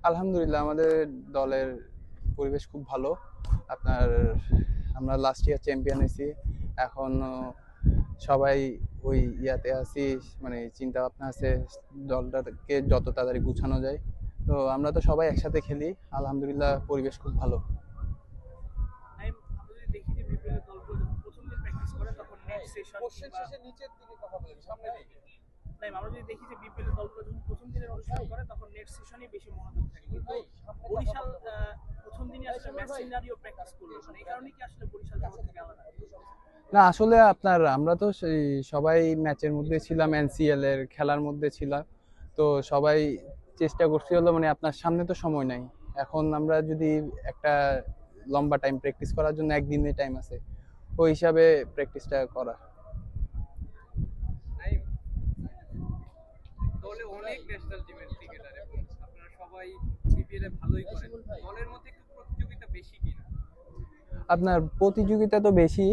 আলহামদুলিল্লাহ আমাদের দলের পরিবেশ খুব ভালো। আপনার আমরা লাস্ট ইয়ার চ্যাম্পিয়ন হয়েছি। এখন সবাই ওই ইয়াতে আছি, মানে চিন্তা ভাবনা আছে দলটাকে যত তাড়াতাড়ি গুছানো যায়। তো আমরা তো সবাই একসাথে খেলি, আলহামদুলিল্লাহ পরিবেশ খুব ভালো। আমরা যদি দেখি যে বিপিএল এর দলগুলো যখন প্রথম দিন প্র্যাকটিস করে তখন নেট সেশন নিচের দিকে কথা বলেন, সামনে দিকে। আমরা যদি দেখি যে বিপিএল এর দলগুলো যখন প্রথম দিনের অনুষ্ঠান করে তখন নেট সেশনই বেশি মনোযোগ থাকে, কিন্তু বরিশাল প্রথম দিনই আসলে ম্যাচ সিনারিও প্র্যাকটিস করলো, মানে এই কারণে কি আসলে বরিশাল জামাত থেকে আলাদা? না আসলে আপনার আমরা তো সেই সবাই ম্যাচের মধ্যে ছিলাম, এনসিএল এর খেলার মধ্যে ছিলাম। তো সবাই চেষ্টা করছি হলো, মানে আপনার সামনে তো সময় নাই। এখন আমরা যদি একটা লম্বা টাইম প্র্যাকটিস করার জন্য একদিনের টাইম আছে, ওই হিসাবে প্র্যাকটিসটা করা। নাইম, দলে অনেক ন্যাশনাল টিমের ক্রিকেটার এবং আপনারা সবাই বিপিএল এ ভালোই করেন। দলের মধ্যে একটু প্রতিযোগিতা বেশি কিনা? আপনার প্রতিযোগিতা তো বেশি,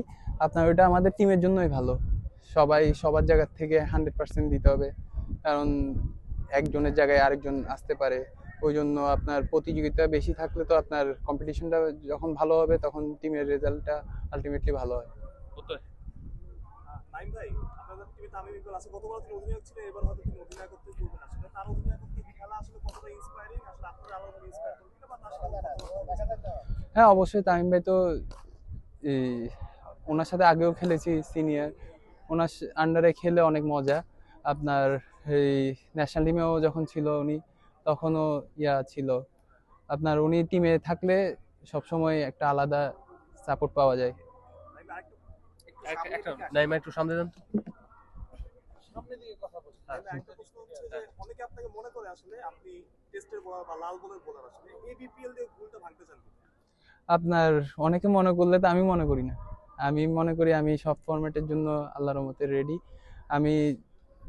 আপনার ওইটা আমাদের টিমের জন্যই ভালো। সবাই সবার জায়গা থেকে 100% দিতে হবে, কারণ একজনের জায়গায় আরেকজন আসতে পারে। ওই জন্য আপনার প্রতিযোগিতা বেশি থাকলে তো আপনার কম্পিটিশনটা যখন ভালো হবে তখন টিমের রেজাল্টটা আলটিমেটলি ভালো হয়। নাইম ভাই, আপনাদের টিমে তামিম ইকবাল আছে, গতবার তিনি অধিনায়ক ছিলেন, এবার হয়তো তিনি অধিনায়কত্ব করবেন। আসলে তার অধিনায়কত্ব খেলা আসলে কতটা ইন্সপায়ারিং, আসলে আপনারা আলাদা ইন্সপায়ার করবেন কিনা, বা তার সাথে হ্যাঁ অবশ্যই, তামিম ভাই তো এই ওনার সাথে আগেও খেলেছি সিনিয়র, ওনার আন্ডারে খেলে অনেক মজা। আপনার এই ন্যাশনাল টিমেও যখন ছিল উনি, তখনও ইয়া ছিল। আপনার উনি টিমে থাকলে সবসময় একটা আলাদা সাপোর্ট পাওয়া যায়। নাইমা একটু সামনে যান তো। সামনে দিকে কথা বলছেন। একটা প্রশ্ন হচ্ছে যে অনেকে আপনাকে মনে করে আসলে আপনি টেস্টের বোলার বা লাল বলের বোলার, আসলে এই বিপিএল দিয়ে ভুলটা ভাঙতে চান কিনা? আপনার অনেকে মনে করলে তো আমি মনে করি না। আমি মনে করি আমি সব ফরম্যাটের জন্য আল্লাহর রহমতে রেডি। আমি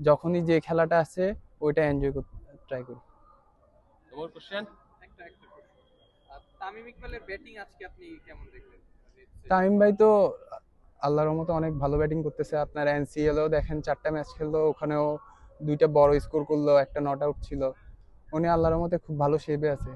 যখনই যে খেলাটা আছে ওইটা এনজয় করতে ট্রাই করি। তোমার কোশ্চেন? একটা প্রশ্ন। তামিম ইকবালের ব্যাটিং আজকে আপনি কেমন দেখলেন? তামিম ভাই তো আল্লাহর রহমতে অনেক ভালো ব্যাটিং করতেছে। আপনার এনসিএলও দেখেন 4টা ম্যাচ খেললো, ওখানেও 2টা বড় স্কোর করলো, একটা নট আউট ছিল। উনি আল্লাহর রহমতে খুব ভালো শেপে আছে।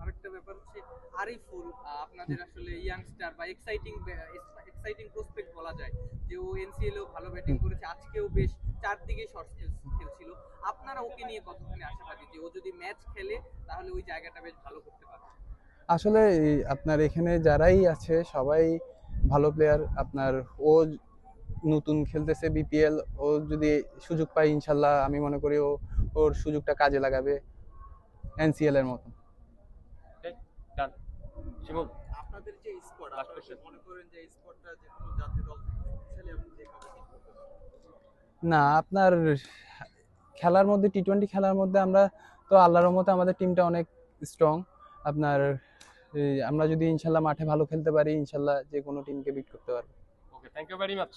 আরেকটা ব্যাপার হচ্ছে আরিফুল, আপনাদের আসলে ইয়াংস্টার বা এক্সাইটিং প্রসপেক্ট বলা যায়, যে ও এনসিএল এও ভালো ব্যাটিং করেছে, আজকেও বেশ চারদিকে শর্ট খেলছিল। আপনারা ওকে নিয়ে কতখানি আশাবাদী যে ও যদি ম্যাচ খেলে তাহলে ওই জায়গাটা বেশ ভালো করতে পারবে? আসলে আপনার এখানে যারাই আছে সবাই ভালো প্লেয়ার। আপনার ও নতুন খেলতেছে বিপিএল, ও যদি সুযোগ পায় ইনশাল্লাহ আমি মনে করি ও ওর সুযোগটা কাজে লাগাবে এনসিএল এর মতো। ডান। শিমুল, আপনাদের যে স্কোয়াড, Last আপনারা কি question. মনে করেন যে এই স্কোয়াডটা যে কোনো জাতীয় দল থেকে শক্তিশালী এবং যে কাউকে beat করতে পারবে? না আপনার খেলার মধ্যে টি-20 খেলার মধ্যে আমরা তো আল্লাহর রহমতে আমাদের টিমটা অনেক স্ট্রং। আপনার আমরা যদি ইনশাল্লাহ মাঠে ভালো খেলতে পারি ইনশাল্লাহ যে কোনো টিমকে বিট করতে পারবো। ওকে, থ্যাংক ইউ ভেরি মাচ।